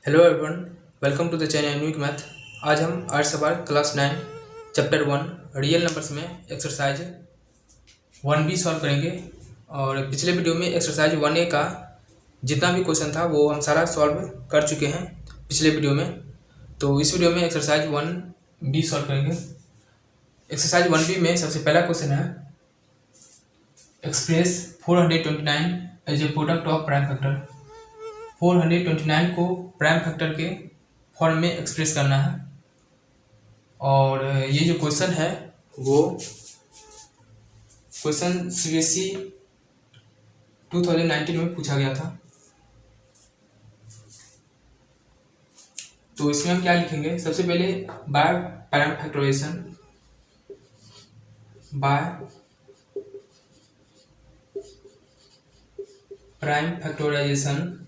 Hello everyone, welcome to the channel nuke math. आज हम आर्ट सवाल क्लास 9 चैप्टर 1 रियल नंबर्स में एक्सरसाइज 1B सॉल्व करेंगे। और पिछले वीडियो में एक्सरसाइज 1A का जितना भी क्वेश्चन था वो हम सारा सॉल्व कर चुके हैं पिछले वीडियो में। तो इस वीडियो में एक्सरसाइज 1B सॉल्व करेंगे। एक्सरसाइज 1B में सबसे पहला क्वेश्चन है express 429 as a product of prime factor. 429 को प्राइम फैक्टर के फॉर्म में एक्सप्रेस करना है। और ये जो क्वेश्चन है वो क्वेश्चन CBSE 2019 में पूछा गया था। तो इसमें हम क्या लिखेंगे, सबसे पहले by prime factorization, by prime factorization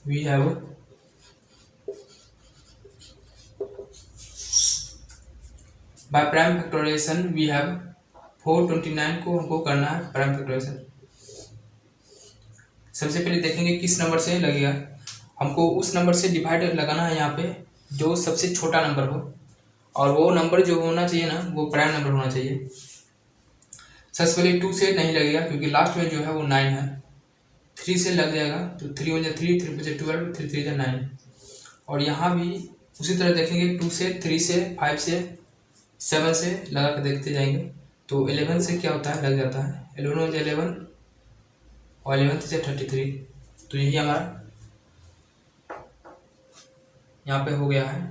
we have by prime factorization we have 429 को हमको करना है प्राइम फैक्टराइजेशन। सबसे पहले देखेंगे किस नंबर से लगेगा। हमको उस नंबर से डिवाइड लगाना है यहाँ पे जो सबसे छोटा नंबर हो, और वो नंबर जो होना चाहिए ना वो प्राइम नंबर होना चाहिए। सबसे पहले 2 से नहीं लगेगा क्योंकि लास्ट में जो है वो 9 है। 3 से लग जाएगा तो 3 1 3, 3 5 12, 3 3 9। और यहाँ भी उसी तरह देखेंगे 2 से, 3 से, 5 से, 7 से लगा के देखते जाएंगे। तो 11 से क्या होता है, लग जाता है। 11 1 11 और 11 से 33। तो यही हमारा यहाँ पे हो गया है।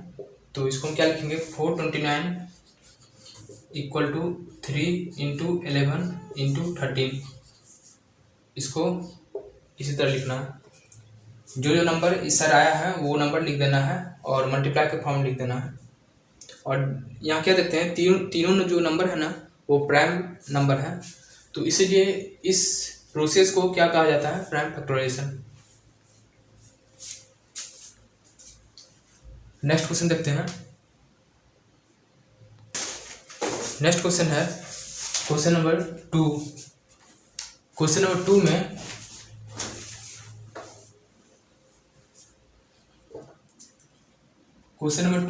तो इसको हम क्या लिखेंगे, 429 इक्वल टू 3 इंटू 11 इंटू 13। इसको इसी तरह लिखना है। जो जो नंबर इस सर आया है वो नंबर लिख देना है और मल्टीप्लाई के फॉर्म लिख देना है। और यहाँ क्या देखते हैं, तीनों जो नंबर है ना वो प्राइम नंबर है। तो इसीलिए इस प्रोसेस को क्या कहा जाता है, प्राइम फैक्टराइजेशन। नेक्स्ट क्वेश्चन देखते हैं। नेक्स्ट क्वेश्चन है क्वेश्चन नंबर 2। क्वेश्चन नंबर 2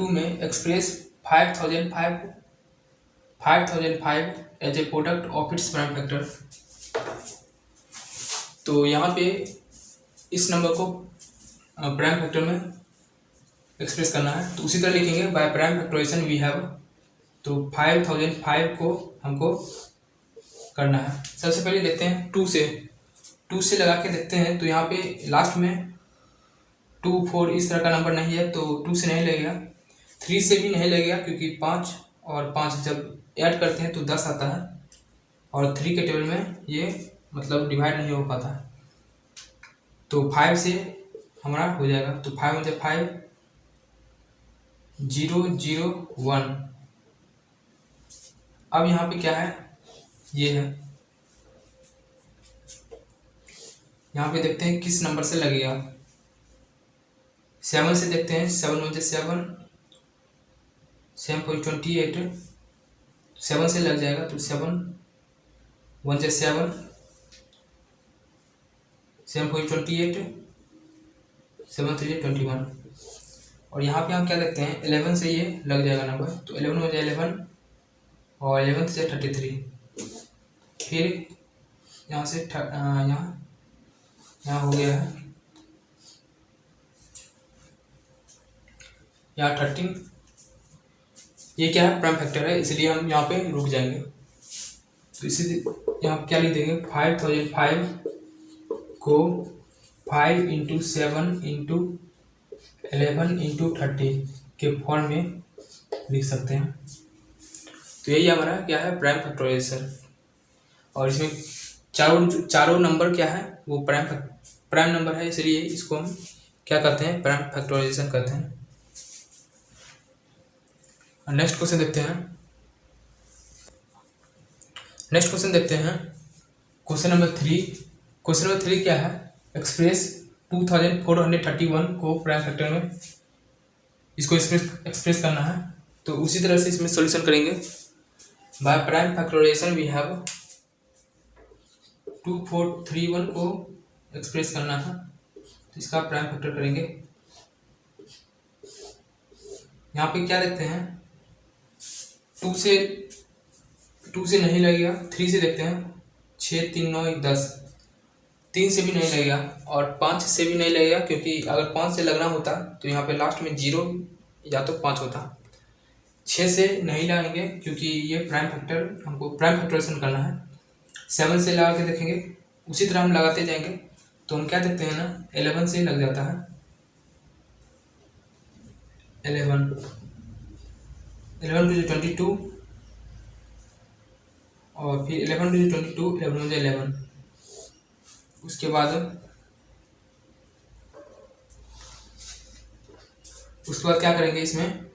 में express 5005 as a product of its prime factor. तो यहाँ पे इस नंबर को प्राइम फैक्टर में एक्सप्रेस करना है। तो उसी तरह लिखेंगे by prime factorization we have. तो 5005 को हमको करना है। सबसे पहले देखते हैं 2 से लगा के देखते हैं। तो यहाँ पे लास्ट में 2 4 इस तरह का नंबर नहीं है तो 2 से नहीं लगेगा। 3 से भी नहीं लगेगा क्योंकि 5 और 5 जब ऐड करते हैं तो 10 आता है, और 3 के टेबल में ये मतलब डिवाइड नहीं हो पाता है। तो 5 से हमारा हो जाएगा। तो 5 में जब 5 0 0 1। अब यहाँ पे क्या है, ये है। यहाँ पे देखते हैं किस नंबर से लगेगा। 7 से देखते हैं। 7 1 7, 7 4 28। 7 से लग जाएगा तो 7 1 7, 7 4 28, 7 3 21। और यहाँ पे हम क्या देखते हैं, 11 से ये लग जाएगा नंबर। तो 11 1 11 और 11 से 33। फिर यहाँ से यहाँ हो गया है, यहाँ 13। ये क्या है, प्राइम फैक्टर है, इसलिए हम यहाँ पे रुक जाएंगे। तो इसी यहाँ क्या लिख देंगे, 5005 को 5 इंटू 7 इंटू 11 इंटू 30 के फॉर्म में लिख सकते हैं। तो यही हमारा क्या है, प्राइम फैक्टराइजेशन। और इसमें चारों नंबर क्या है, वो प्राइम नंबर है, इसलिए इसको हम क्या करते हैं, प्राइम फैक्टराइजेशन करते हैं। नेक्स्ट क्वेश्चन देखते हैं। क्वेश्चन नंबर 3 क्या है, एक्सप्रेस 2431 को प्राइम फैक्टर में इसको एक्सप्रेस करना है। तो उसी तरह से इसमें सॉल्यूशन करेंगे। By prime factorization we have 2431 को एक्सप्रेस करना है, तो इसका प्राइम फैक्टर करेंगे। यहाँ पे क्या देखते हैं, 2 से नहीं लगेगा, 3 से देखते हैं, 6 3 9 1 10, 3 से भी नहीं लगेगा और 5 से भी नहीं लगेगा, क्योंकि अगर 5 से लगना होता तो यहाँ पे लास्ट में 0 या तो 5 होता। 6 से नहीं लगाएंगे क्योंकि ये प्राइम फैक्टर, हमको प्राइम फैक्टराइजेशन करना है। 7 से लगा के देखेंगे, उसी तरह हम लगाते जाएंगे, तो हम क्या देखते हैं ना, 11 से लग जाता है। 11 टू 22 और फिर 11 टू 22, 11 मुझे 11। उसके बाद क्या करेंगे, इसमें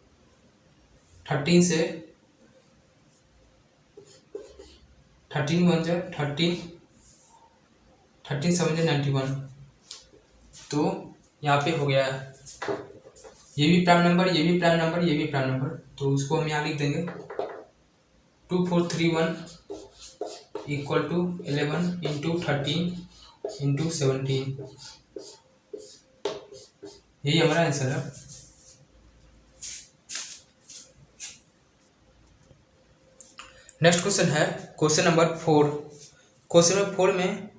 13 से 13 बन जाए, 13 7 91, तो यहाँ पे हो गया है। ये भी प्राइम नंबर, ये भी प्राइम नंबर, ये भी प्राइम नंबर, तो उसको हम यहाँ लिख देंगे 2431 इक्वल टू 11 इंटू 13 इंटू 17। यही हमारा आंसर है। नेक्स्ट क्वेश्चन है क्वेश्चन नंबर 4। क्वेश्चन नंबर 4 में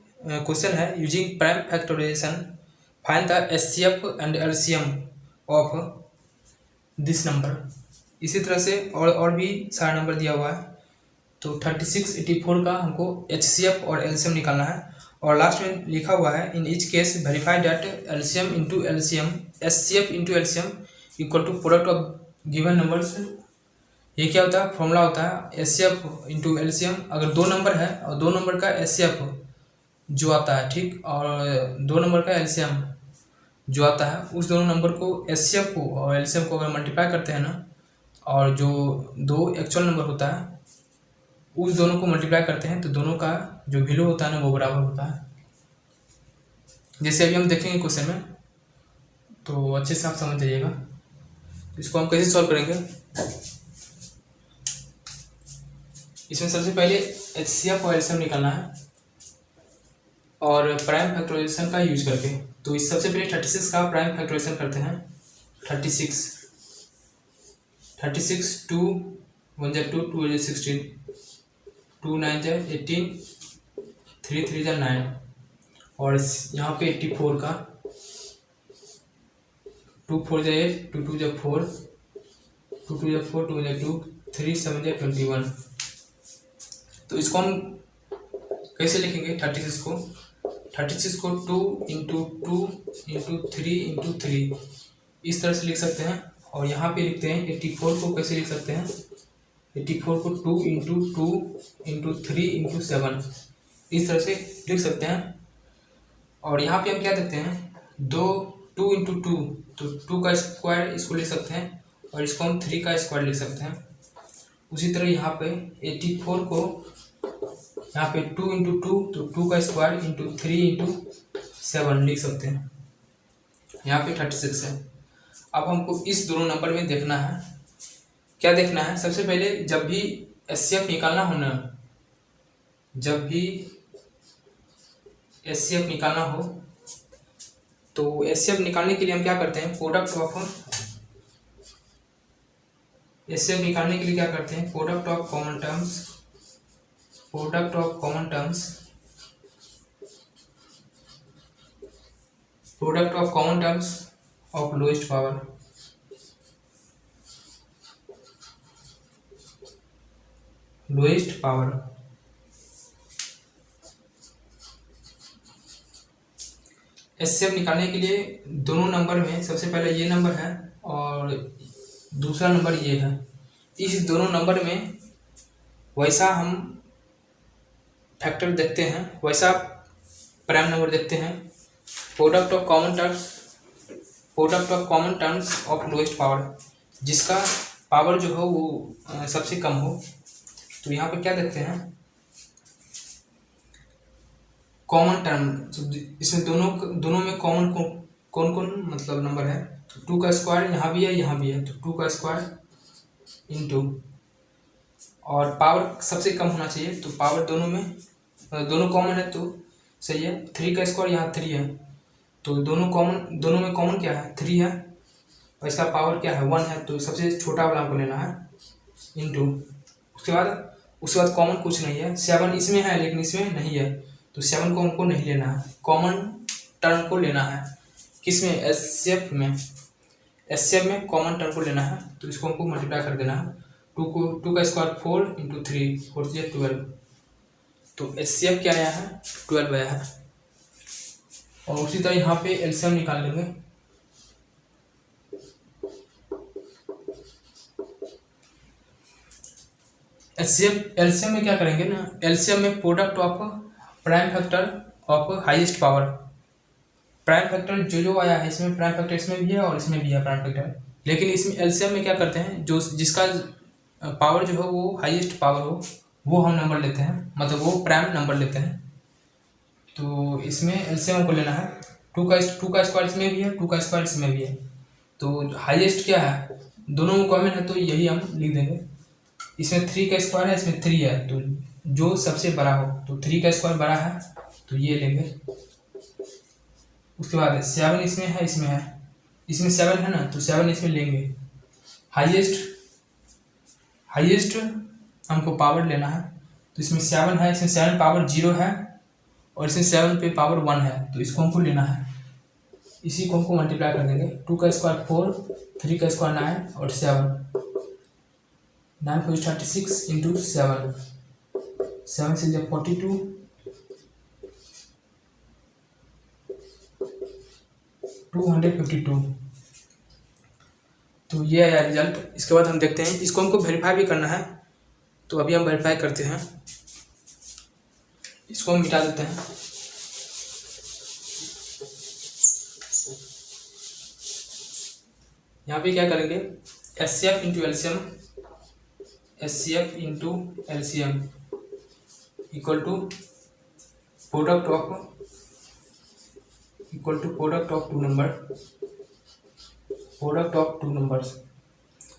क्वेश्चन है using prime factorization find the HCF and LCM of this number. इसी तरह से और भी सारा नंबर दिया हुआ है, तो 36 84 का हमको एचसीएफ और एलसीएम निकालना है, और लास्ट में लिखा हुआ है in each case verify that LCM into LCM HCF into LCM equal to product of given numbers. ये क्या होता है, फॉर्मूला होता है एचसीएफ इंटू एलसीएम। अगर 2 नंबर है और 2 नंबर का एचसीएफ जो आता है, ठीक, और 2 नंबर का एलसीएम जो आता है, उस दोनों नंबर को एचसीएफ को और एलसीएम को अगर मल्टीप्लाई करते हैं ना, और जो 2 एक्चुअल नंबर होता है उस दोनों को मल्टीप्लाई करते हैं, तो दोनों का जो वैल्यू होता है ना वो बराबर होता है। जैसे अभी हम देखेंगे क्वेश्चन में, तो अच्छे से आप समझ जाइएगा। इसको हम कैसे सॉल्व करेंगे, इसमें सबसे पहले एचसीएफ और एलसीएम निकालना है, और प्राइम फैक्टराइजेशन का यूज करके। तो इस सबसे पहले 36 का प्राइम फैक्टराइजेशन करते हैं। 36 2 1 जा 2 2 जा 16 2 9 जा 18 3 3 जा 9, और यहाँ पे 84 का 2 4 जा 8 2 2 जा 4 2 2 जा 4 2 जा 2 3 7 जा 21। तो इसको हम कैसे लिखेंगे, 36 को 2 इंटू 2 इंटू 3 इंटू 3 इस तरह से लिख सकते हैं। और यहाँ पे लिखते हैं 84 को कैसे लिख सकते हैं, 84 को 2 इंटू 2 इंटू 3 इंटू 7 इस तरह से लिख सकते हैं। और यहाँ पे हम क्या देखते हैं, 2 इंटू 2, तो 2 का स्क्वायर इसको लिख सकते हैं, और इसको हम 3 का स्क्वायर लिख सकते हैं। उसी तरह यहाँ पे 84 को यहाँ पे 2 इंटू 2, तो 2 का स्क्वायर इंटू 3 इंटू 7 लिख सकते हैं। यहाँ पे 36 है। अब हमको इस दोनों नंबर में देखना है, क्या देखना है, सबसे पहले जब भी एचसीएफ निकालना हो ना, जब भी एचसीएफ निकालना हो, तो एचसीएफ निकालने के लिए हम क्या करते हैं, प्रोडक्ट ऑफ एचसीएफ निकालने के लिए क्या करते हैं, product of common terms of lowest power. HCF निकालने के लिए दोनों नंबर में सबसे पहले ये नंबर है और दूसरा नंबर ये है। इस दोनों नंबर में वैसा हम फैक्टर देखते हैं, वैसा प्राइम नंबर देखते हैं। Product of common terms of lowest power, जिसका पावर जो हो वो सबसे कम हो। तो यहाँ पे क्या देखते हैं, कॉमन टर्म, इसमें दोनों में कॉमन कौन मतलब नंबर है, तो 2 का स्क्वायर यहाँ भी है, यहाँ भी है, तो 2 का स्क्वायर इंटू, और पावर सबसे कम होना चाहिए, तो पावर दोनों कॉमन है, तो सही है। 3 का स्क्वायर यहाँ 3 है, तो दोनों में कॉमन क्या है, 3 है, और इसका पावर क्या है, 1 है, तो सबसे छोटा वाला हमको लेना है इंटू। उसके बाद कॉमन कुछ नहीं है, 7 इसमें है लेकिन इसमें नहीं है, तो 7 को हमको नहीं लेना है, कॉमन टर्म को लेना है। किस में, एचसीएफ में, एचसीएफ में कॉमन टर्म को लेना है, तो इसको हमको मल्टीप्लाई कर देना है। 2 का स्क्वायर 4 इंटू 3, 4 से 12, तो एचसीएफ क्या आया है, 12 आया है। और उसी तरह यहाँ पे एलसीएम निकाल लेंगे। एलसीएम में क्या करेंगे ना, एलसीएम में product of prime factor of highest power, prime factor जो आया है इसमें, प्राइम फैक्टर इसमें भी है और इसमें भी है प्राइम फैक्टर, लेकिन इसमें एलसीएम में क्या करते हैं, जो जिसका पावर जो है वो हाईएस्ट पावर हो वो हम नंबर लेते हैं, मतलब वो प्राइम नंबर लेते हैं। तो इसमें एलसीएम को लेना है, 2 का स्क्वायर इसमें भी है, 2 का स्क्वायर इसमें भी है, तो हाईएस्ट क्या है, दोनों में कॉमन है, तो यही हम लिख देंगे। इसमें 3 का स्क्वायर है, इसमें 3 है, तो जो सबसे बड़ा हो, तो 3 का स्क्वायर बड़ा है, तो ये लेंगे। उसके बाद 7 इसमें है, इसमें 7 है ना, तो 7 इसमें लेंगे। हाईएस्ट हमको पावर लेना है, तो इसमें 7 है, इसमें 7 पावर 0 है, और इसमें 7 पे पावर 1 है, तो इसको हमको लेना है। इसी को हमको मल्टीप्लाई कर देंगे, 2 का स्क्वायर 4, 3 का स्क्वायर 9 और 7, 9 4 36 इंटू 7, 7 से 42, 252, तो ये आया रिजल्ट। इसके बाद हम देखते हैं, इसको हमको वेरीफाई भी करना है, तो अभी हम वेरीफाई करते हैं। इसको हम मिटा देते हैं। यहाँ पे क्या करेंगे, HCF into LCM, HCF into LCM equal to product of two numbers.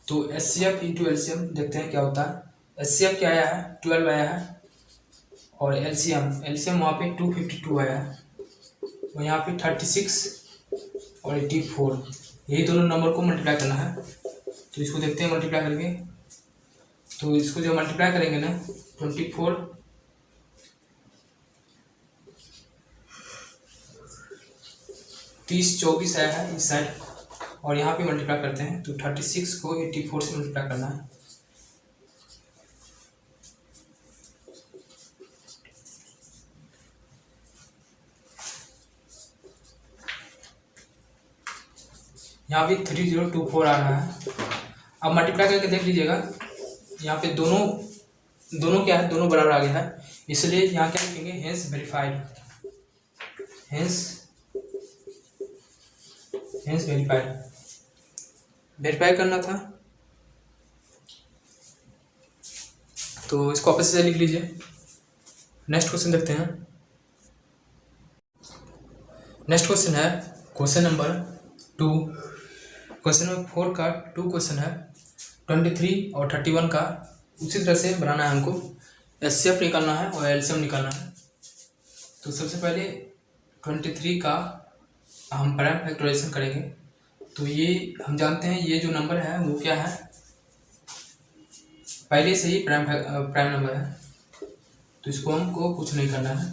तो एचसीएफ इंटू एलसीएम देखते हैं क्या होता है। एचसीएफ क्या आया है, 12 आया है, और एलसीएम वहाँ पे 252 आया है, और यहाँ पे 36 और 84, यही दोनों नंबर को मल्टीप्लाई करना है। तो इसको देखते हैं मल्टीप्लाई करके, तो इसको जब मल्टीप्लाई करेंगे ना, 24 30 24 आया है इस साइड, और यहाँ पे मल्टीप्लाई करते हैं, तो 36 को 84 से मल्टीप्लाई करना है। यहाँ भी 3024 आ रहा है। अब मल्टीप्लाई करके देख लीजिएगा, यहाँ पे दोनों क्या है, दोनों बराबर आ गया है, इसलिए यहाँ क्या लिखेंगे, हेंस वेरीफाइड, वेरीफाई करना था, तो इसको वापस से लिख लीजिए। नेक्स्ट क्वेश्चन देखते हैं। नेक्स्ट क्वेश्चन है क्वेश्चन नंबर 2, क्वेश्चन नंबर 4 का 2 क्वेश्चन है, 23 और 31 का उसी तरह से बनाना है हमको। एचसीएफ निकालना है और एलसीएम निकालना है। तो सबसे पहले 23 का हम प्राइम फैक्टराइजेशन करेंगे। तो ये हम जानते हैं, ये जो नंबर है वो क्या है, पहले से ही प्राइम नंबर है, तो इसको हमको कुछ नहीं करना है।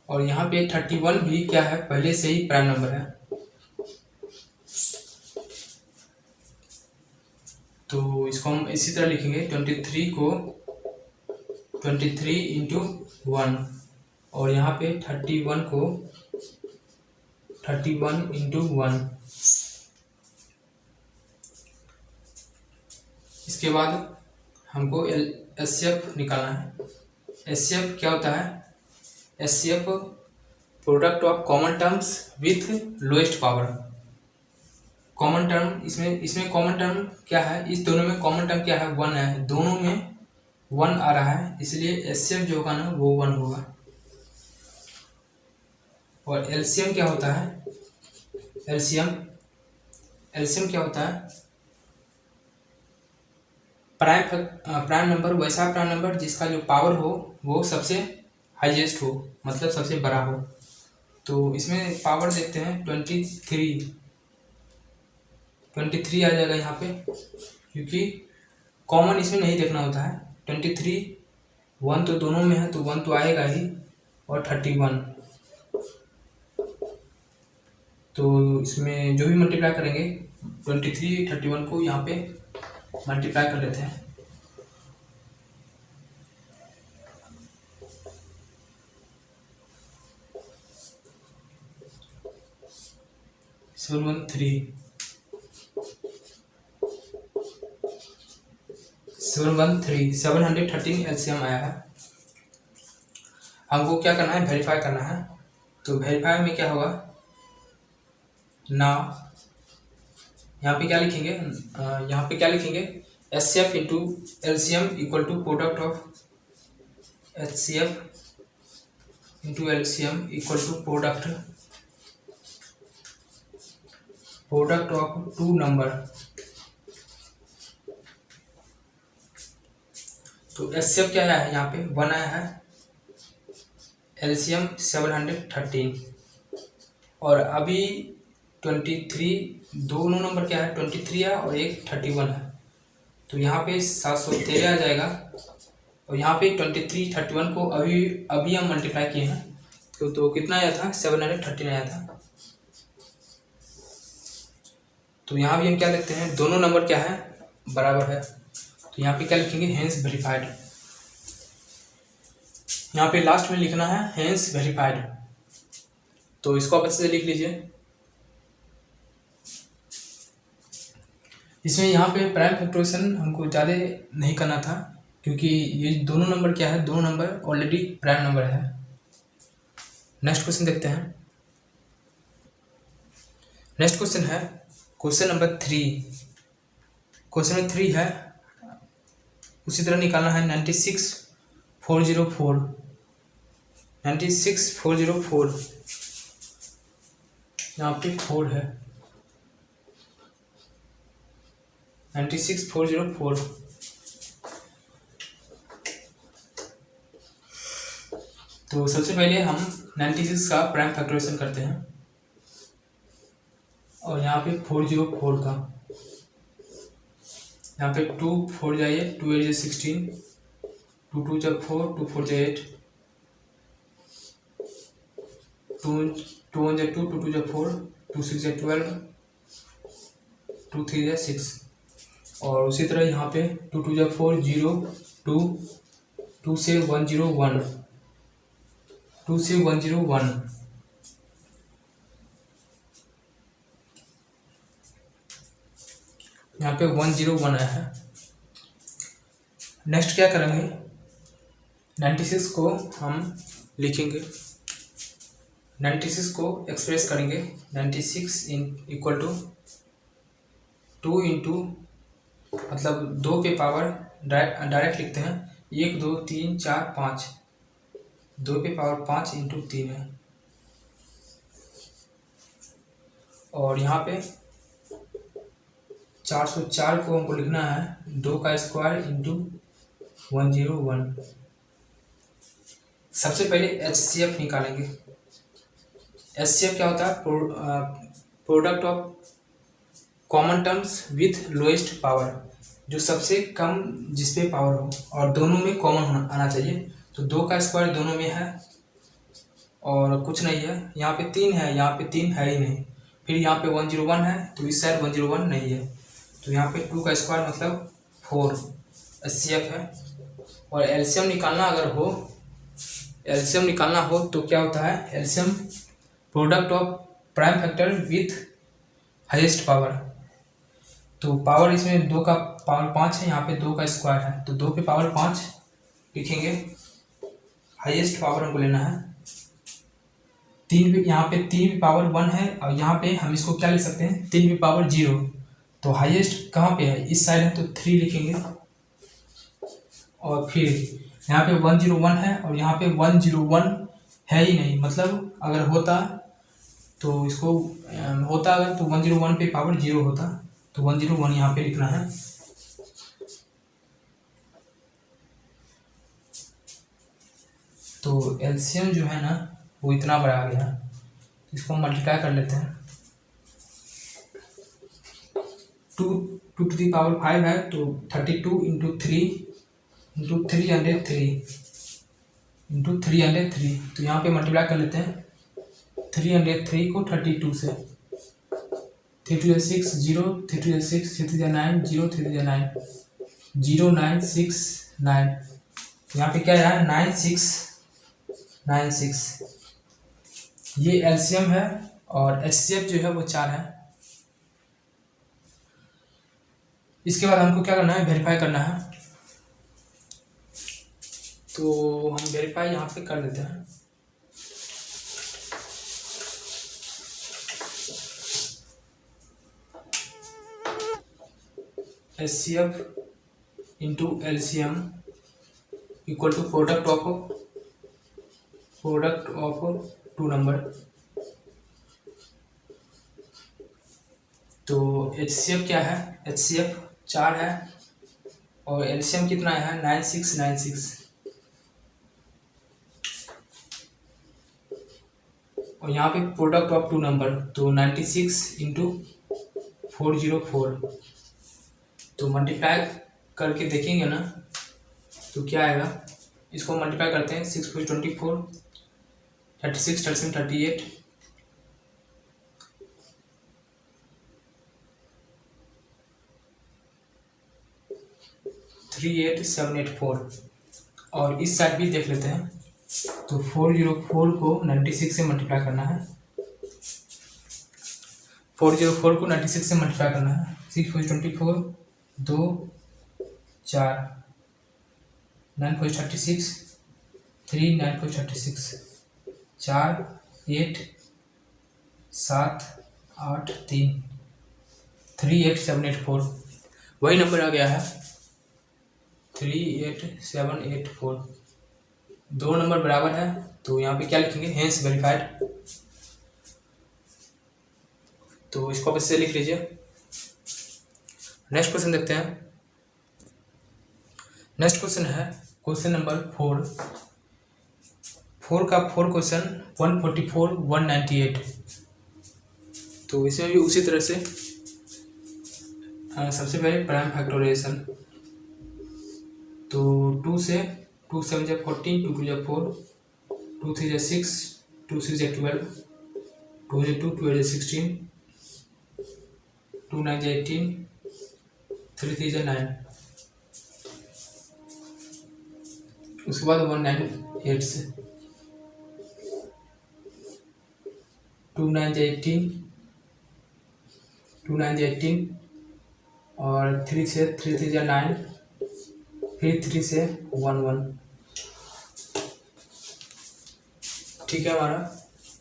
और यहाँ पे 31 भी क्या है, पहले से ही प्राइम नंबर है, तो इसको हम इसी तरह लिखेंगे, 23 को 23 इंटू 1, और यहाँ पे 31 को 31 इंटू 1। इसके बाद हमको एचसीएफ निकालना है। एचसीएफ क्या होता है, HCF product of common terms with lowest power. Common term इसमें कॉमन टर्म क्या है, इस दोनों में कॉमन टर्म क्या है, 1 है, दोनों में 1 आ रहा है, इसलिए एचसीएफ जो होगा ना वो 1 होगा। और एलसीएम क्या होता है, एलसीएम क्या होता है, प्राइम नंबर, वैसा प्राइम नंबर जिसका जो पावर हो वो सबसे हाईएस्ट हो, मतलब सबसे बड़ा हो। तो इसमें पावर देखते हैं 23 आ जाएगा यहाँ पे, क्योंकि कॉमन इसमें नहीं देखना होता है। 23 1 तो दोनों में है, तो 1 तो आएगा ही, और 31। तो इसमें जो भी मल्टीप्लाई करेंगे 23 31 को यहाँ पे मल्टीप्लाई कर लेते हैं। 713 एलसीएम आया है। हमको क्या करना है, वेरीफाई करना है। तो वेरीफाई में क्या होगा ना, यहाँ पे क्या लिखेंगे, HCF into LCM equal to product of HCF into LCM equal to product of two number. तो एचसीएफ क्या आया है, यहाँ पे 1 आया है, एलसीएम 713, और अभी 23 दोनों नंबर क्या है, 23 है और एक 31 है। तो यहाँ पे 713 आ जाएगा, और यहाँ पे 23 31 को अभी हम मल्टीप्लाई किए हैं। तो कितना आया था, 713 आया था। तो यहाँ भी हम क्या देखते हैं, दोनों नंबर क्या है, बराबर है। तो यहाँ पे क्या लिखेंगे, हेंस वेरीफाइड। यहाँ पे लास्ट में लिखना है हेंस वेरीफाइड। तो इसको आप अच्छे से लिख लीजिए। इसमें यहाँ पे प्राइम फैक्टराइजेशन हमको ज़्यादा नहीं करना था, क्योंकि ये दोनों नंबर क्या है, दोनों नंबर ऑलरेडी प्राइम नंबर है। नेक्स्ट क्वेश्चन देखते हैं। नेक्स्ट क्वेश्चन है क्वेश्चन नंबर 3। क्वेश्चन नंबर 3 है, उसी तरह निकालना है 96404। 96404 यहाँ पे 4 है, 96404। तो सबसे पहले हम 96 का प्राइम फैक्टराइजेशन करते हैं, और यहाँ पे 404 का, यहाँ पे 2 4 जाइए, 2 8 16, 2 2 जब 4, 2 4 जब 8, 2 1 जब 2, 2 2 जब 4, 2 6 जब 12, 2 3 जब 6, और उसी तरह यहाँ पे 2 2 जब 4 0 2 2 से 1 0 1, 2 से 1 0 1। यहाँ पे 1 0 1 आया है। नेक्स्ट क्या करेंगे, 96 को हम लिखेंगे, 96 को एक्सप्रेस करेंगे। 96 इक्वल टू 2 इंटू, मतलब 2 पे पावर डायरेक्ट लिखते हैं, 1 2 3 4 5, 2 पे पावर 5 इंटू 3 है। और यहाँ पे 404 को हमको लिखना है 2 का स्क्वायर इंटू 101। सबसे पहले एचसीएफ निकालेंगे। एचसीएफ क्या होता है, product of common terms with lowest power, जो सबसे कम जिसपे पावर हो और दोनों में कॉमन आना चाहिए। तो 2 का स्क्वायर दोनों में है और कुछ नहीं है, यहाँ पे 3 है, यहाँ पे 3 है ही नहीं, फिर यहाँ पे 101 है, तो इस साइड 101 नहीं है, तो यहाँ पे 2 का स्क्वायर मतलब 4 एचसीएफ है। और एलसीएम निकालना अगर हो, एलसीएम निकालना हो तो क्या होता है, LCM product of prime factor with highest power. तो पावर इसमें 2 का पावर 5 है, यहाँ पे 2 का स्क्वायर है, तो 2 पे पावर 5 लिखेंगे। हाईएस्ट पावर हमको लेना है 3 पे, यहाँ पे 3 पे पावर 1 है, और यहाँ पे हम इसको क्या लिख सकते हैं, 3 पे पावर 0। तो हाईएस्ट कहाँ पे है, इस साइड है, तो 3 लिखेंगे। और फिर यहाँ पे 101 है, और यहाँ पे 101 है ही नहीं, मतलब अगर होता तो इसको होता अगर तो 101 पे पावर 0 होता, तो 101 यहाँ पे लिखना है। तो तो एलसीएम जो है ना वो इतना बड़ा आ गया, इसको हम मल्टीप्लाई कर लेते हैं। 2 टू द पावर 5 है तो 32 इंटू 3 इंटू 303 इंटू 303, तो यहाँ पे मल्टीप्लाई कर लेते हैं 303 को 32 से। 3 2 6 0, 3 2 6, 3 3 9 0, 3 3 9 0 9 6 9, यहाँ पे क्या है 9696। ये एलसीएम है और एचसीएफ जो है वो 4 है। इसके बाद हमको क्या करना है, वेरीफाई करना है। तो हम वेरीफाई यहाँ पे कर देते हैं। HCF into LCM equal to product of two number. तो एचसीएफ क्या है, एचसीएफ 4 है और एलसीएम कितना है 9696, और यहाँ पे प्रोडक्ट ऑफ टू नंबर तो 96 इंटू 404। तो मल्टीप्लाई करके देखेंगे ना तो क्या आएगा, इसको मल्टीप्लाई करते हैं 6 4 24, 36 37 38, 38784। और इस साइड भी देख लेते हैं। तो 404 को 96 से मल्टीप्लाई करना है, 404 को 96 से मल्टीप्लाई करना है। 6 4 24, 2 4, 9 4 36, 3 9 4 36, 4 8 7 8 3, 38784 वही नंबर आ गया है 38784। दो नंबर बराबर है तो यहाँ पे क्या लिखेंगे, हेंस वेरीफाइड। तो इसको आप इससे लिख लीजिए। नेक्स्ट क्वेश्चन देखते हैं। नेक्स्ट क्वेश्चन है क्वेश्चन नंबर 4 का 4 क्वेश्चन 144 198। तो इसमें भी उसी तरह से सबसे पहले प्राइम फैक्टोराइजेशन। तो 2 से 2 7 जा 14, 2 2 जा 4, 2 3 जा 6, 2 6 जा 12, 2 जा 2, 2 8 जा 16, 2 9 जा 18, 3 3 जा 9। उसके बाद 198 से 2 9 जा 18, 2 9 जा 18 और 3 से 3 3 जा 9, फिर 3 से 1 1। ठीक है हमारा।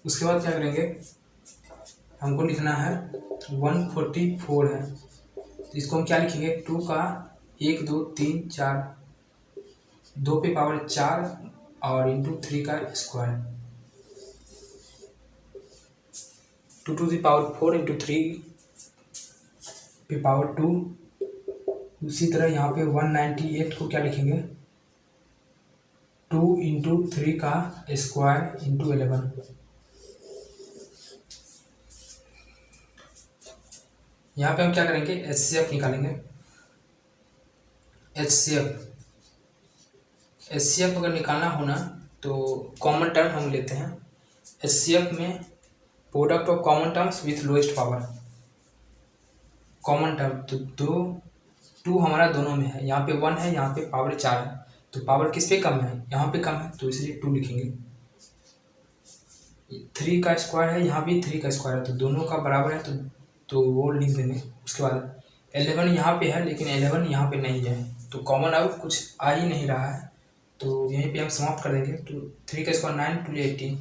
उसके बाद क्या करेंगे, हमको लिखना है 144 है तो इसको हम क्या लिखेंगे, 2 का 1 2 3 4, 2 पे पावर 4 और इंटू 3 का square, 2 to the power 4 into 3 पे पावर 2। उसी तरह यहाँ पे 198 को क्या लिखेंगे, 2 इंटू 3 का स्क्वायर इंटू 11। यहाँ पे हम क्या करेंगे, एचसीएफ निकालेंगे। एचसीएफ अगर निकालना हो ना तो कॉमन टर्म हम लेते हैं। एचसीएफ में product of common terms with lowest power, common term तो 2 हमारा दोनों में है, यहाँ पे 1 है, यहाँ पे पावर 4 है, तो पावर किस पे कम है, यहाँ पे कम है तो इसलिए 2 लिखेंगे। 3 का स्क्वायर है, यहाँ भी 3 का स्क्वायर है तो दोनों का बराबर है तो वो लिख देंगे। उसके बाद 11 यहाँ पे है लेकिन 11 यहाँ पे नहीं है तो कॉमन अब कुछ आ ही नहीं रहा है तो यहीं पे हम समाप्त कर देंगे। तो 3 का स्क्वायर 9, 2 18।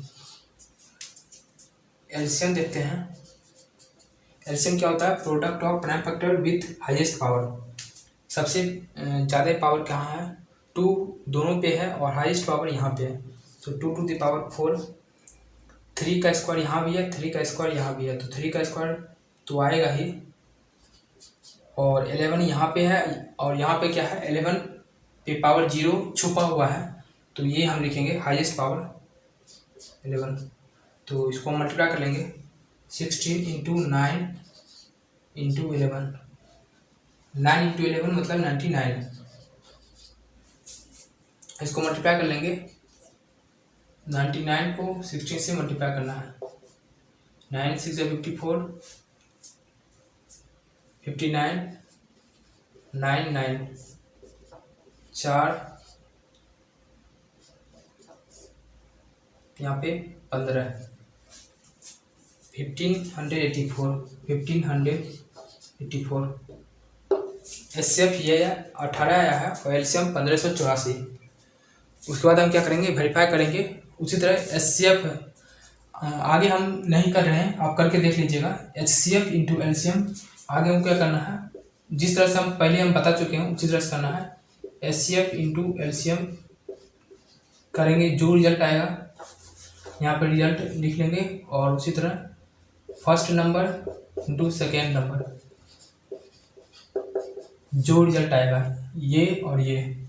एलसीएम देखते हैं। एलसीएम क्या होता है, product of prime factor with highest power. सबसे ज़्यादा पावर कहाँ है, 2 दोनों पे है और हाईएस्ट पावर यहाँ पे है तो 2 टू द पावर 4। 3 का स्क्वायर यहाँ भी है, 3 का स्क्वायर यहाँ भी है तो 3 का स्क्वायर तो आएगा ही, और 11 यहाँ पे है और यहाँ पे क्या है 11 पे पावर 0 छुपा हुआ है तो ये हम लिखेंगे हाईएस्ट पावर 11। तो इसको हम मल्टीप्लाई कर लेंगे 16 इंटू 9 इंटू 11, 9 इंटू 11 मतलब 99। इसको मल्टीप्लाई कर लेंगे, 99 को 16 से मल्टीप्लाई करना है। 9 6 54, 59, 9 9 4 यहाँ पे 15, 1584, 1584। एचसीएफ ये 18 आया है और एलसीएम 1584। उसके बाद हम क्या करेंगे, वेरीफाई करेंगे। उसी तरह एचसीएफ आगे हम नहीं कर रहे हैं, आप करके देख लीजिएगा। एचसीएफ इंटू एलसीएम आगे हम क्या करना है, जिस तरह से हम पहले बता चुके हैं उसी तरह से करना है। एचसीएफ इंटू एलसीएम करेंगे, जो रिजल्ट आएगा यहाँ पर रिजल्ट लिख लेंगे, और उसी तरह first number into second number, जो रिजल्ट आएगा ये और ये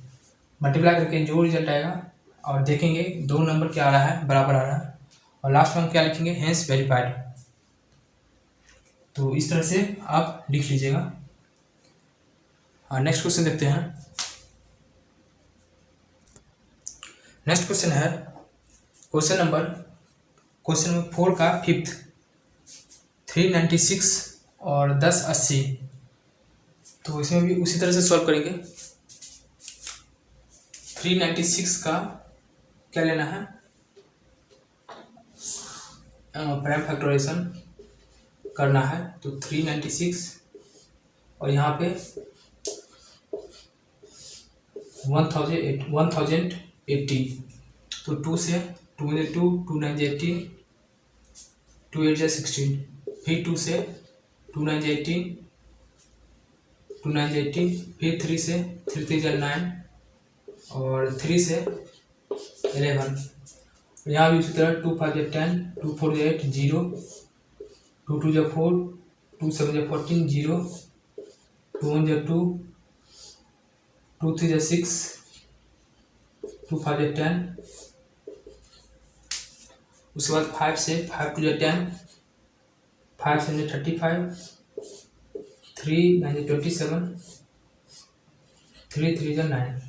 मल्टीप्लाई करके जो रिजल्ट आएगा, और देखेंगे दो नंबर क्या आ रहा है, बराबर आ रहा है, और लास्ट में हम क्या लिखेंगे, हेंस वेरीफाइड। तो इस तरह से आप लिख लीजिएगा। नेक्स्ट क्वेश्चन देखते हैं। नेक्स्ट क्वेश्चन है क्वेश्चन नंबर 4 का फिफ्थ, 396 और 1080। तो इसमें भी उसी तरह से सॉल्व करेंगे। 396 का क्या लेना है, प्राइम फैक्टराइजेशन करना है। तो 396 और यहाँ पे 1080, तो 2 से 2 में 2, 2 9 18, 2 8 16, फिर 2 से 2 9 18, 2 9 18, फिर 3 से 3 3 9, और 3 से 11। यहाँ भी उसी तरह 2 5 10, 2 4 8 0, 2 2 4, 2 7 14 0, 2 1 2, 2 3 6, 2 5 10। उसके बाद 5 से 5 2 10, 5 7 35, 3 9 27, 3 3 9।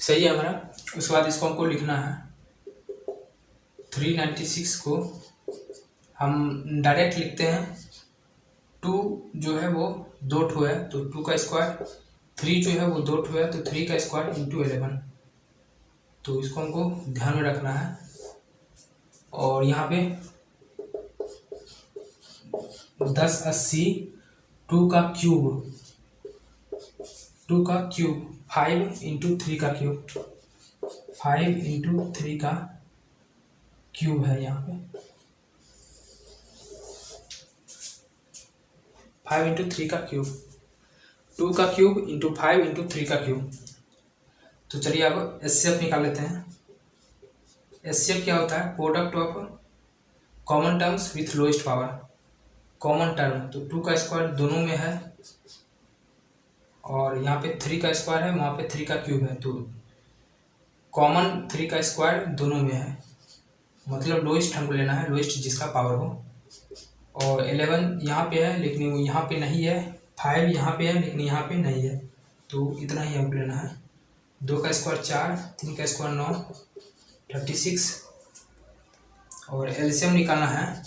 सही है हमारा। उसके बाद इसको हमको लिखना है 396 को हम डायरेक्ट लिखते हैं। 2 जो है वो 2 ठो है, तो 2 का स्क्वायर, 3 जो है वो 2 ठो है, तो 3 का स्क्वायर इंटू 11। तो इसको हमको ध्यान में रखना है। और यहाँ पे 1080, 2 का क्यूब, 5 इंटू 3 का क्यूब, 5 इंटू 3 का क्यूब है यहाँ पे, 5 इंटू 3 का क्यूब, 2 का क्यूब इंटू 5 इंटू 3 का क्यूब। तो चलिए अब एचसीएफ निकाल लेते हैं। एचसीएफ क्या होता है, product of common terms with lowest power. Common term तो 2 का स्क्वायर दोनों में है, और यहाँ पे 3 का स्क्वायर है, वहाँ पे 3 का क्यूब है, तो कॉमन 3 का स्क्वायर दोनों में है, मतलब लोएस्ट हमको लेना है, लोएस्ट जिसका पावर हो। और 11 यहाँ पे है लेकिन वो यहाँ पे नहीं है, 5 यहाँ पे है लेकिन यहाँ पे नहीं है, तो इतना ही हमको लेना है। 2 का स्क्वायर 4, 3 का स्क्वायर 9, 36। और एलसीएम निकालना है।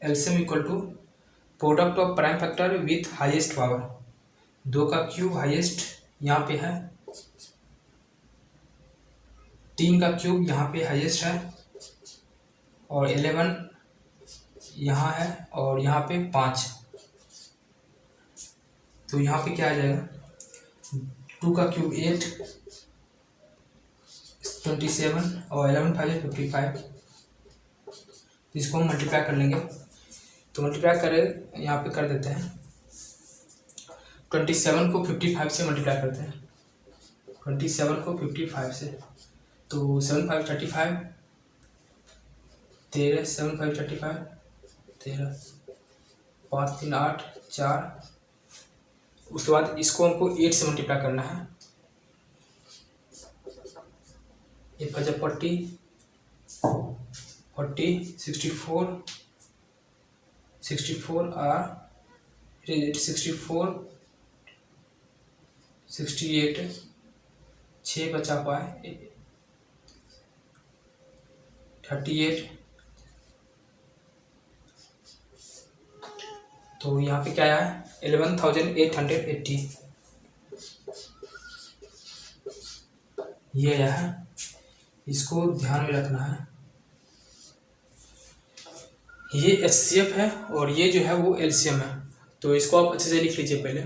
LCM equal to product of prime factor with highest power. 2 का क्यूब हाईएस्ट यहाँ पे है, 3 का क्यूब यहाँ पे हाईएस्ट है, और 11 यहाँ है, और यहाँ पे 5। तो यहाँ पे क्या आ जाएगा, 2 का क्यूब 8, 27, और 11 5 55। इसको हम मल्टीप्लाई कर लेंगे। तो मल्टीप्लाई करें, यहाँ पे कर देते हैं 27 को 55 से मल्टीप्लाई करते हैं। 27 को 55 से, तो 7 5 35, 13, 7 5 35, 13, 5 3 8 4। उसके बाद इसको हमको 8 से मल्टीप्लाई करना है। एक का जब 40 64 और 64 68 6 बचा पाए 38। तो यहाँ पे क्या आया है 11,880 ये आया है। इसको ध्यान में रखना है। ये HCF है और ये जो है वो LCM है। तो इसको आप अच्छे से लिख लीजिए पहले।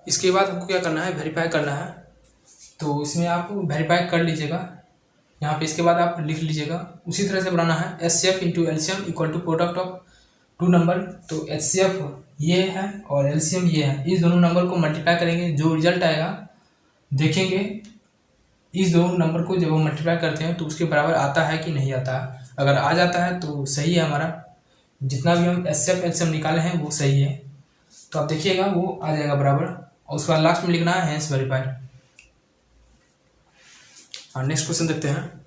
इसके बाद हमको क्या करना है वेरीफाई करना है। तो इसमें आप वेरीफाई कर लीजिएगा यहाँ पे। इसके बाद आप लिख लीजिएगा उसी तरह से बनाना है HCF into LCM equal to product of two number. तो HCF ये है और LCM ये है। इस दोनों नंबर को मल्टीप्लाई करेंगे, जो रिजल्ट आएगा देखेंगे इस दोनों नंबर को जब हम मल्टीप्लाई करते हैं तो उसके बराबर आता है कि नहीं आता है। अगर आ जाता है तो सही है, हमारा जितना भी हम HCF LCM निकाले हैं वो सही है। तो आप देखिएगा वो आ जाएगा बराबर और उसके बाद लास्ट में लिखना है हेंस वेरीफाइड। और नेक्स्ट क्वेश्चन देखते हैं।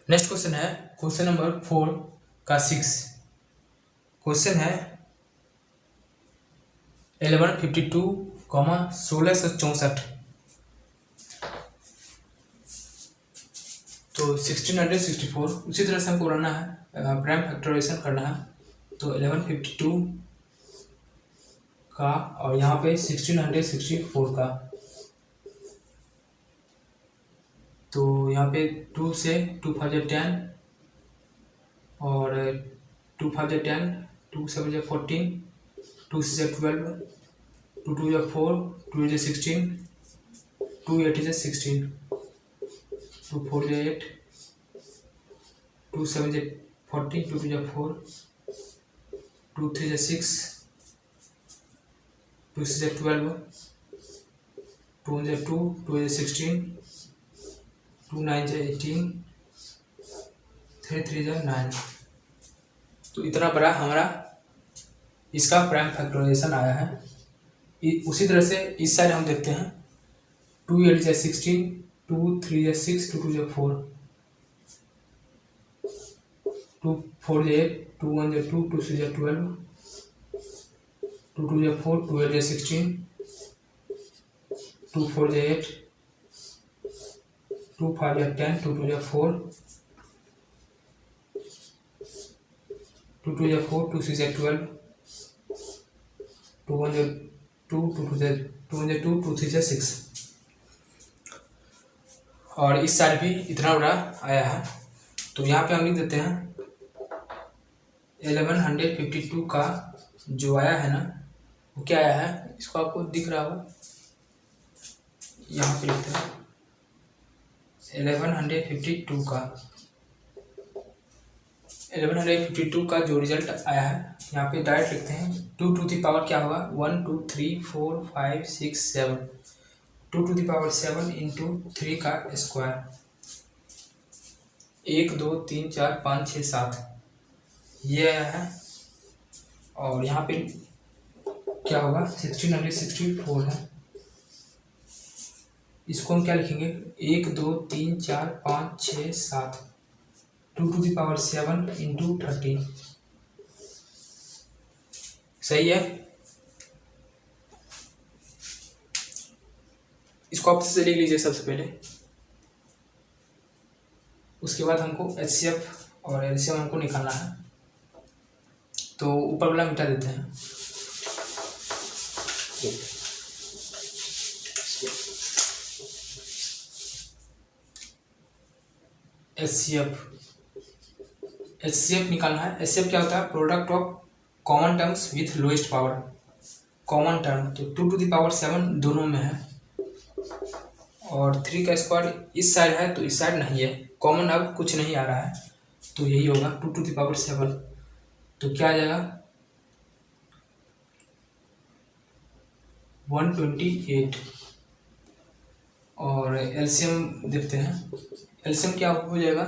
नेक्स्ट क्वेश्चन है क्वेश्चन नंबर 4 का 6। क्वेश्चन है 1152, 1664। तो 1664 उसी तरह से हमको बनाना है, प्राइम फैक्टराइजेशन करना है। तो 1152 का और यहाँ पे 1664 का। तो यहाँ पे 2 से 2 5 10 और 2 5 10, 2 7 14, 2 6 12, 2 2 4, 2 8 16, 2 8 16, 2 4 8, 2 7 14, 2 2 4, 2 3 6, 2 6 12, 2 2, 2 16, 2 9 18, 3 3 9। तो इतना बड़ा हमारा इसका प्राइम फैक्टराइजेशन आया है। उसी तरह से इस साइड हम देखते हैं 2 8 16, 2 3 6, 2 2 4, 2 4 8, 2 1 2, 2 6 12, 2 2 4, 2 8 16, 2 4 8, 2 5 10, 2 2 4, 2 2 4, 2 6 12, 2 1 2, 2 1 2, 2 3 6। और इस साइड भी इतना बड़ा आया है। तो यहाँ पे हम लिख देते हैं 1152 का जो आया है ना वो क्या आया है, इसको आपको दिख रहा हो, यहाँ पे लिखते हैं 1152 का 1152 का जो रिजल्ट आया है यहाँ पे डायरेक्ट लिखते हैं 2 टू दी पावर क्या होगा 1 2 3 4 5 6 7, 2 टू दी पावर 7 इंटू 3 का स्क्वायर, 1 2 3 4 5 6 7 ये आया है। और यहाँ पे क्या होगा 1664 है। इसको हम क्या लिखेंगे 1 2 3 4 5 6 7, 2 टू दी पावर 7 इंटू 30। सही है। इसको आप से लिख लीजिए सबसे पहले। उसके बाद हमको HCF और LCM हमको निकालना है। तो ऊपर वाला मिटा देते हैं। HCF निकालना है। HCF क्या होता है product of common terms with lowest power. Common term तो 2 टू दी पावर 7 दोनों में है और 3 का स्क्वायर इस साइड है तो इस साइड नहीं है, कॉमन अब कुछ नहीं आ रहा है तो यही होगा 2 टू दी पावर 7। तो क्या आ जाएगा 128। और LCM देखते हैं। LCM क्या हो जाएगा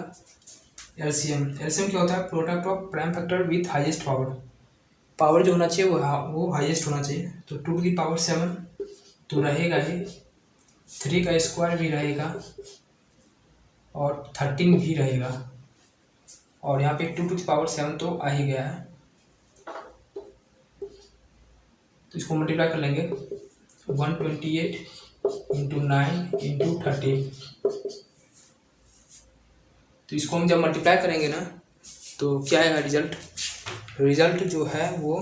एलसीएम क्या होता है? Product of prime factor with highest power. Power जो होना चाहिए वो हाईएस्ट होना चाहिए। तो 2⁷ तो रहेगा ही, 3 का स्क्वायर भी रहेगा और 13 भी रहेगा, और यहाँ पे 2⁷ तो आ ही गया है। तो इसको मल्टीप्लाई कर लेंगे, 128 × 9 × 13। तो इसको हम जब मल्टीप्लाई करेंगे ना तो क्या आएगा रिजल्ट? रिजल्ट जो है वो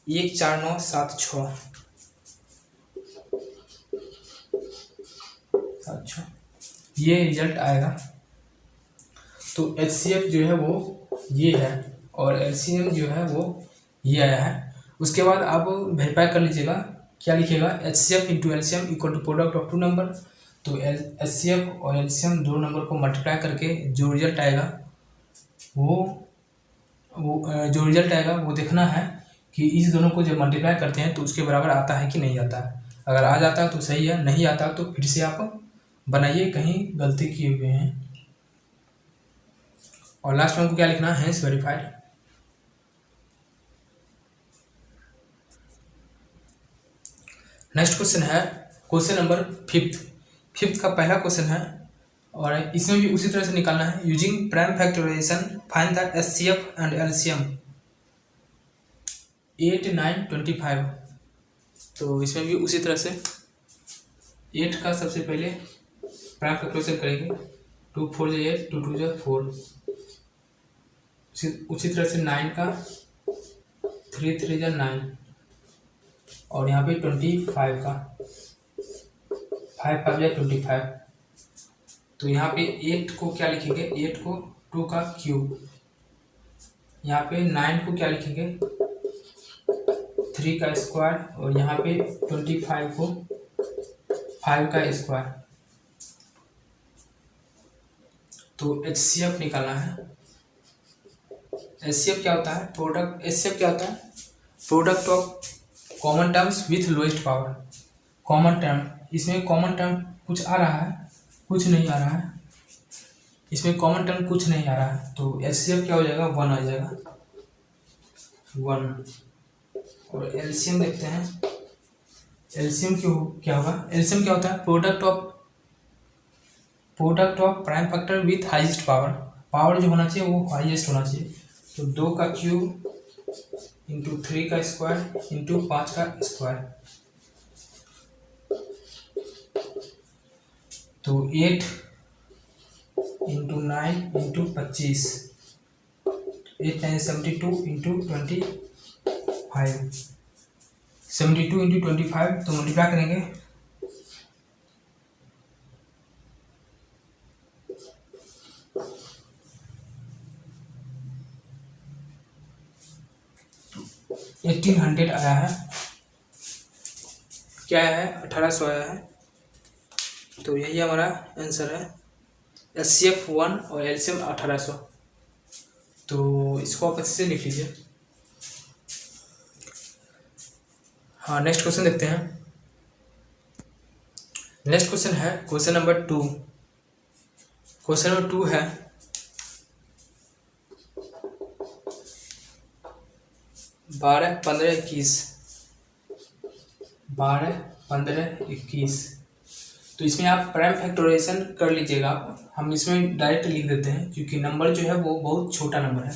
14976 ये रिजल्ट आएगा। तो HCF जो है वो ये है और LCM जो है वो ये आया है। उसके बाद आप वेरीफाई कर लीजिएगा, क्या लिखिएगा? HCF × LCM = product of 2 number. तो HCF और LCM दो नंबर को मल्टीप्लाई करके जो रिजल्ट आएगा वो देखना है कि इस दोनों को जब मल्टीप्लाई करते हैं तो उसके बराबर आता है कि नहीं आता है। अगर आ जाता है तो सही है, नहीं आता तो फिर से आप बनाइए, कहीं गलती किए हुए हैं। और लास्ट में हमको क्या लिखना है? Hence verified. नेक्स्ट क्वेश्चन है क्वेश्चन नंबर 5th का पहला क्वेश्चन है, और इसमें भी उसी तरह से निकालना है। Using prime factorization find the HCF and LCM 8, 9, 25। तो इसमें भी उसी तरह से 8 का सबसे पहले प्राइम फैक्टराइजेशन करेंगे, 2 4 8, 2 2 4। उसी तरह से 9 का 3 3 9, और यहाँ पे 25 का 5 5 25। तो यहाँ पे 8 को क्या लिखेंगे? 8 को 2 का क्यूब। यहाँ पे 9 को क्या लिखेंगे? 3 का स्क्वायर, और यहाँ पे 25 को 5 का स्क्वायर। तो HCF निकालना है। HCF क्या होता है? HCF क्या होता है? Product of common terms with lowest power. Common term, इसमें कॉमन टर्म कुछ आ रहा है, कुछ नहीं आ रहा है। इसमें कॉमन टर्म कुछ नहीं आ रहा है, तो HCF क्या हो जाएगा? 1 आ जाएगा, 1। और LCM देखते हैं, LCM क्या होगा? LCM क्या होता है? Product of prime factor with highest power. Power जो होना चाहिए वो हाईएस्ट होना चाहिए। तो 2 का क्यूब × 3 का स्क्वायर × 5 का स्क्वायर। तो 8 × 9 × 25, 8 9 72 × 25, 72 × 25। तो मल्टीप्लाई करेंगे, तो 1800 आया है। क्या है? 1800 आया है। तो यही हमारा आंसर है, HCF 1 और LCM 1800। तो इसको आप अच्छे से लिख लीजिए। हाँ, नेक्स्ट क्वेश्चन देखते हैं। नेक्स्ट क्वेश्चन है क्वेश्चन नंबर 2। क्वेश्चन नंबर 2 है 12 15 21। 12 15 21। तो इसमें आप प्राइम फैक्टराइजेशन कर लीजिएगा। हम इसमें डायरेक्ट लिख देते हैं क्योंकि नंबर जो है वो बहुत छोटा नंबर है।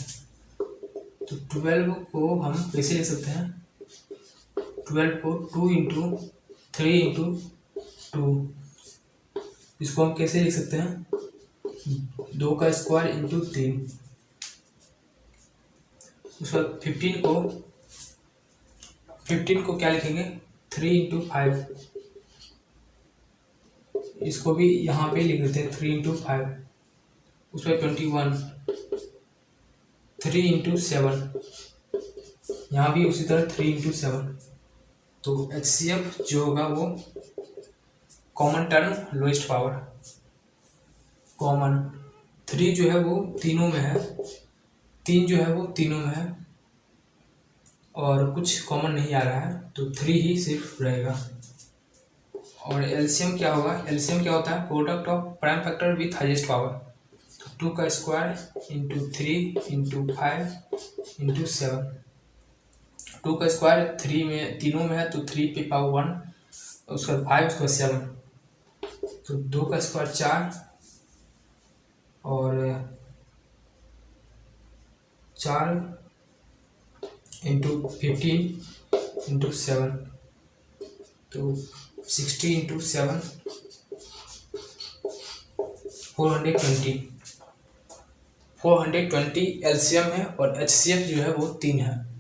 तो 12 को हम कैसे लिख सकते हैं? 12 को 2 × 3 × 2, इसको हम कैसे लिख सकते हैं? 2 का स्क्वायर × 3। उसके बाद 15 को क्या लिखेंगे? 3 × 5। इसको भी यहाँ पे लिख देते हैं 3 × 5। उसमें 21, 3 × 7। यहाँ भी उसी तरह 3 × 7। तो HCF जो होगा वो common term lowest power. Common 3 जो है वो तीनों में है, 3 जो है वो तीनों में है, और कुछ कॉमन नहीं आ रहा है, तो 3 ही सिर्फ रहेगा। और LCM क्या होगा? LCM क्या होता है? Product of prime factor with highest power. तो 2 का स्क्वायर इंटू 3 इंटू 5 इंटू 7। 2 का स्क्वायर 3 में तीनों में है तो 3 पे पावर 1, उसका 5 उसका 7, तो 2 का स्क्वायर 4 और 4 इंटू 15 इंटू 7, तो 60 इंटू 7 420 एलसीएम है और एचसीएफ जो है वो 3 है।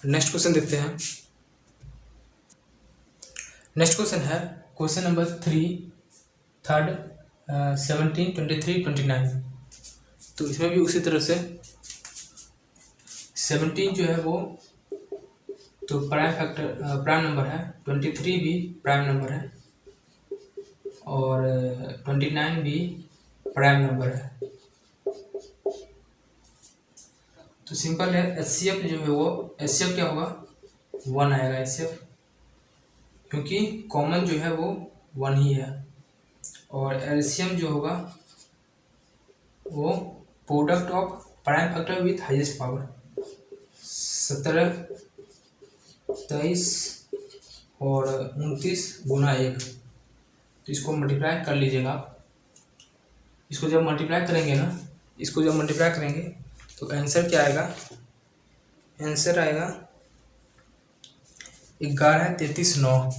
नेक्स्ट क्वेश्चन देखते हैं। नेक्स्ट क्वेश्चन है क्वेश्चन नंबर 3 थर्ड 17 23 29। तो इसमें भी उसी तरह से 17 जो है वो तो प्राइम नंबर है, 23 भी प्राइम नंबर है और 29 भी प्राइम नंबर है। तो सिंपल है, एचसीएफ जो है वो एचसीएफ क्या होगा 1 आएगा एचसीएफ, क्योंकि कॉमन जो है वो 1 ही है। और एलसीएम जो होगा वो product of prime factor with highest power, 17 23 और 29 गुना 1। तो इसको मल्टीप्लाई कर लीजिएगा आप। इसको जब मल्टीप्लाई करेंगे तो आंसर क्या आएगा, आंसर आएगा 11 33 9।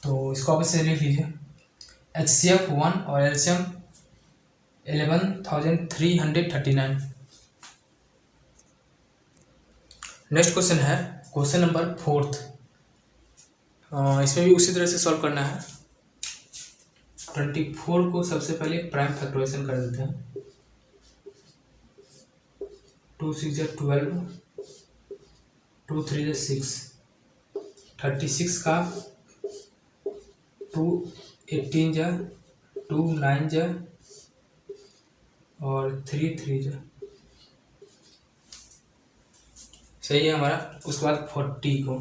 तो इसको आप इसे लिख लीजिए, एचसीएफ 1 और एलसीएम 11,339। नेक्स्ट क्वेश्चन है क्वेश्चन नंबर 4। इसमें भी उसी तरह से सॉल्व करना है। 24 को सबसे पहले प्राइम फैक्टराइजेशन कर देते हैं। 2 6 12, 2 3 6, 36 का 2 18 2 9 और 3 3 सही है हमारा। उसके बाद 40 को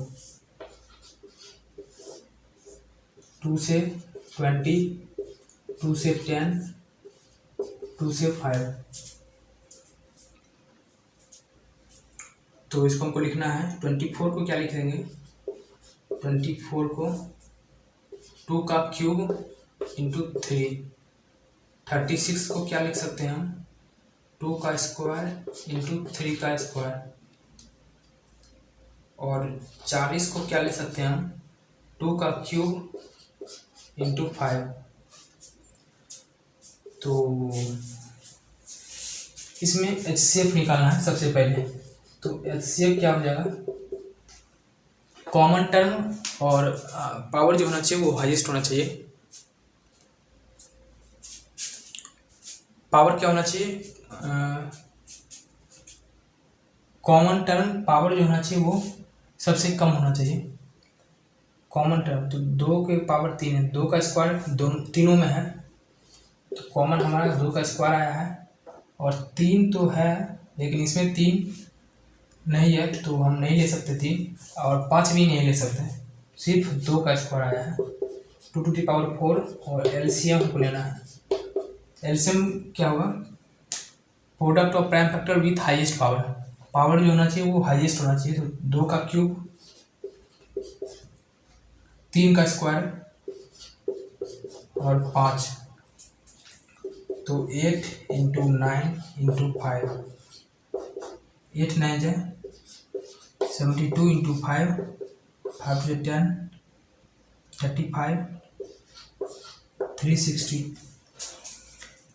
2 से 20, 2 से 10, 2 से 5। तो इसको हमको लिखना है 24 को क्या लिख देंगे, 24 को 2 का क्यूब इंटू 3। 36 को क्या लिख सकते हैं हम, 2 का स्क्वायर इंटू 3 का स्क्वायर। और 40 को क्या लिख सकते हैं हम, 2 का क्यूब इंटू 5। तो इसमें एचसीएफ निकालना है सबसे पहले। तो एचसीएफ क्या हो जाएगा, कॉमन टर्म और पावर जो होना चाहिए वो हाईएस्ट होना चाहिए। पावर क्या होना चाहिए, कॉमन टर्म पावर जो होना चाहिए वो सबसे कम होना चाहिए। कॉमन टर्म तो 2 के पावर 3 है, 2 का स्क्वायर तीनों में है, तो कॉमन हमारा 2 का स्क्वायर आया है। और 3 तो है लेकिन इसमें 3 नहीं है तो हम नहीं ले सकते 3, और 5 भी नहीं ले सकते, सिर्फ 2 का स्क्वायर आया है। 2 टू दी पावर 4 और एलसीएम को लेना है। एलसीएम क्या होगा, product of prime factor with highest power. Power जो होना चाहिए वो हाईएस्ट होना चाहिए। तो 2 का क्यूब, 3 का स्क्वायर और 5, तो 8 इंटू 9 इंटू 5, 8 9 है 72 इंटू 5, 5 से 10, 35,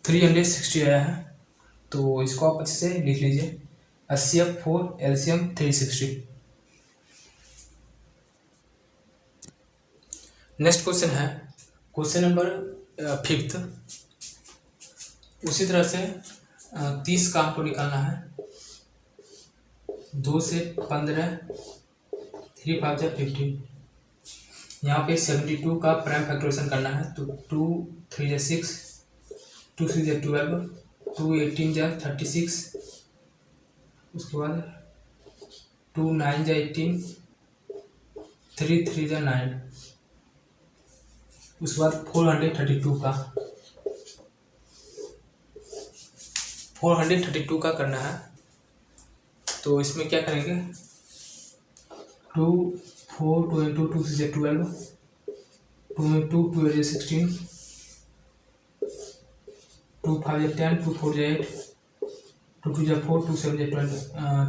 360 आया है। तो इसको आप अच्छे से लिख लीजिए, एचसीएफ 4 एलसीएम 360। नेक्स्ट क्वेश्चन है क्वेश्चन नंबर 5। उसी तरह से 30 का हमको निकालना है। 2 से 15, 3 5 15। यहाँ पे 72 का प्राइम फैक्टराइजेशन करना है। तो 2 3 6, 2 6 12, 2 18 36, उसके बाद 2 9 18, 3 3 9। उसके बाद 432 का 432 का करना है। तो इसमें क्या करेंगे, 2 4 2 इंटू 2 से 12, 2 into 2 is 16, 2 5 is 10, 2 4 is 8, 2 2 is 4, 2 7 is 20,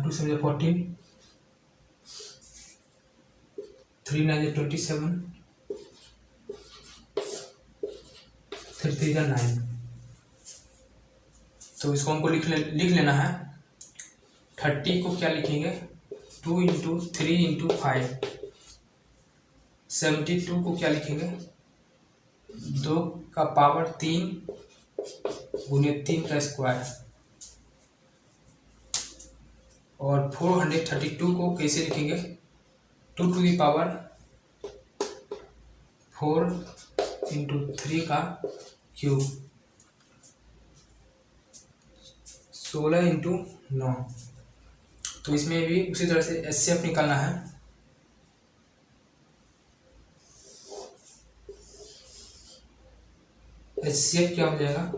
2 7 is 14, 3 9 is 27, 3 3 is 9। तो इसको हमको लिख लेना है। 30 को क्या लिखेंगे, 2 इंटू 3 इंटू 5। 72 को क्या लिखेंगे, 2 का पावर 3 गुने 3 का स्क्वायर। और 432 को कैसे लिखेंगे, 2 टू दी पावर 4 इंटू 3 का क्यूब, 16 इंटू 9। तो इसमें भी उसी तरह से एचसीएफ निकालना है। एचसीएफ क्या हो जाएगा,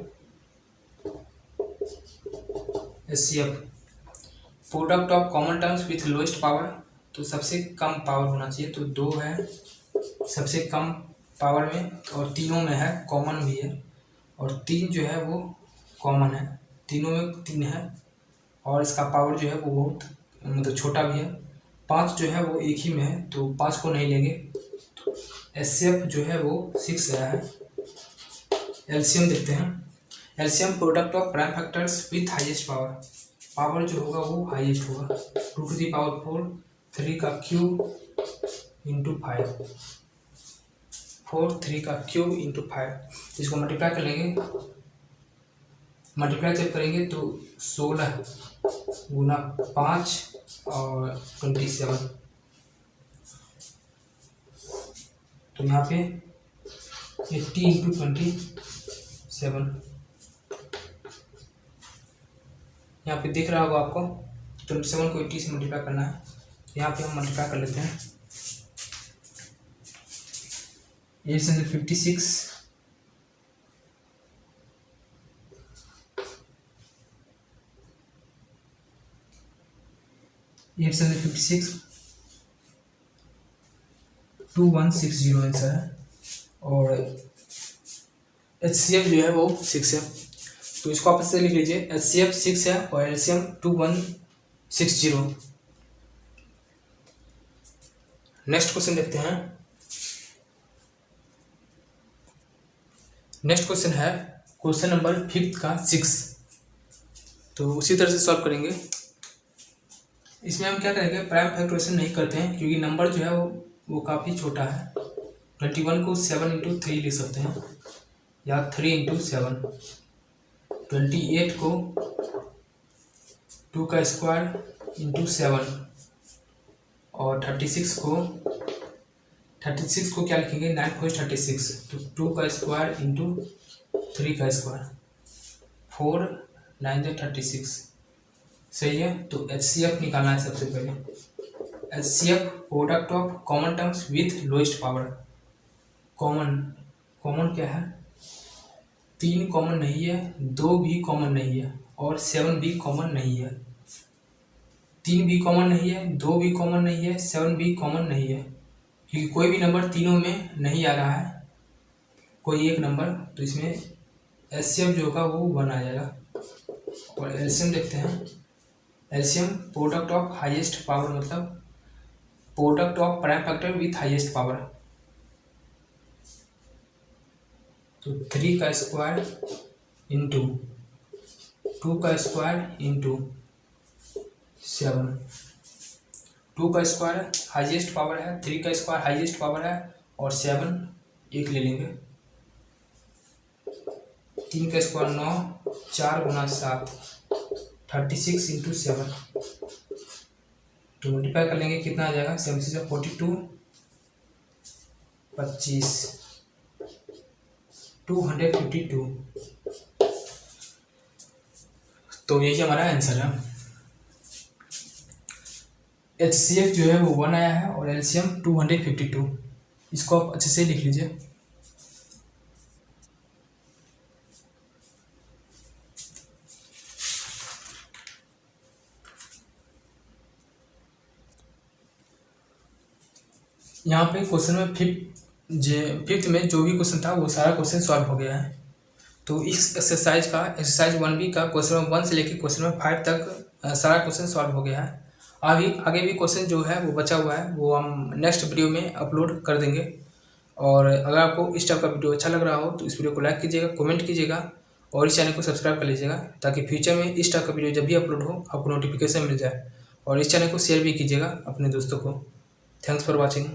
HCF product of common terms with lowest power. तो सबसे कम पावर होना चाहिए, तो 2 है सबसे कम पावर में, और तीनों में है, कॉमन भी है, और 3 जो है वो कॉमन है, तीनों में 3 है, और इसका पावर जो है वो बहुत मतलब छोटा भी है। 5 जो है वो एक ही में है, तो 5 को नहीं लेंगे। एचसीएफ जो है वो 6 आया है। एलसीएम देखते हैं। LCM product of prime factors with highest power. Power जो होगा वो हाईएस्ट होगा, 2 टू दी पावर 4, 3 का क्यूब इंटू 5, 4 3 का क्यूब इंटू 5। इसको मल्टीप्लाई कर लेंगे, मल्टीप्लाई जब करेंगे तो 16 गुना 5 और 27। तो यहाँ पे 80 इंटू 27 यहाँ पे दिख रहा होगा आपको। 27 को 80 से मल्टीप्लाई करना है। यहाँ पे हम मल्टीप्लाई कर लेते हैं। 856 856 2160 आंसर है। और एचसीएफ जो है वो 6 है, तो इसको आप से लिख लीजिए। एचसीएफ 6 है और एलसीएम 2160। नेक्स्ट क्वेश्चन देखते हैं। नेक्स्ट क्वेश्चन है क्वेश्चन नंबर 5 का 6। तो उसी तरह से सॉल्व करेंगे। इसमें हम क्या करेंगे, प्राइम फैक्टराइजेशन नहीं करते हैं क्योंकि नंबर जो है वो काफ़ी छोटा है। 21 को 7 इंटू 3 लिख सकते हैं, या 3 इंटू 7। 28 को 2 का स्क्वायर इंटू 7, और 36 को क्या लिखेंगे, 9 4 36, तो 2 का स्क्वायर इंटू 3 का स्क्वायर, 4 9 36। सही है। तो एचसीएफ निकालना है सबसे पहले। HCF product of common terms with lowest power. Common क्या है, 3 कॉमन नहीं है, 2 भी कॉमन नहीं है, और 7 भी कॉमन नहीं है। 3 भी कॉमन नहीं है, 2 भी कॉमन नहीं है, 7 भी कॉमन नहीं है, क्योंकि कोई भी नंबर तीनों में नहीं आ रहा है, कोई एक नंबर। तो इसमें एचसीएफ जो होगा वो 1 आ जाएगा। और एलसीएम देखते हैं। LCM product of highest power, मतलब product of prime factor with highest power. तो 3 का स्क्वायर इंटू 2 का स्क्वायर इंटू 7। 2 का स्क्वायर हाईएस्ट पावर है, 3 का स्क्वायर हाईएस्ट पावर है, और 7 एक ले लेंगे। 3 का स्क्वायर 9, 4 गुना 7, 36 इंटू 7। तो मल्टीप्लाई कर लेंगे, कितना आ जाएगा, 7 से 42, 25, 252। तो यही हमारा आंसर है। एचसीएफ जो है वो 1 आया है, और एलसीएम 252। इसको आप अच्छे से लिख लीजिए। यहाँ पे क्वेश्चन में फिफ्थ में जो भी क्वेश्चन था वो सारा क्वेश्चन सॉल्व हो गया है। तो इस एक्सरसाइज 1B का क्वेश्चन नंबर 1 से लेकर क्वेश्चन नंबर 5 तक सारा क्वेश्चन सॉल्व हो गया है। आगे भी क्वेश्चन जो है वो बचा हुआ है, वो हम नेक्स्ट वीडियो में अपलोड कर देंगे। और अगर आपको इस टाइप का वीडियो अच्छा लग रहा हो तो इस वीडियो को लाइक कीजिएगा, कमेंट कीजिएगा और इस चैनल को सब्सक्राइब कर लीजिएगा, ताकि फ्यूचर में इस टाइप का वीडियो जब भी अपलोड हो आपको नोटिफिकेशन मिल जाए। और इस चैनल को शेयर भी कीजिएगा अपने दोस्तों को। Thanks for watching.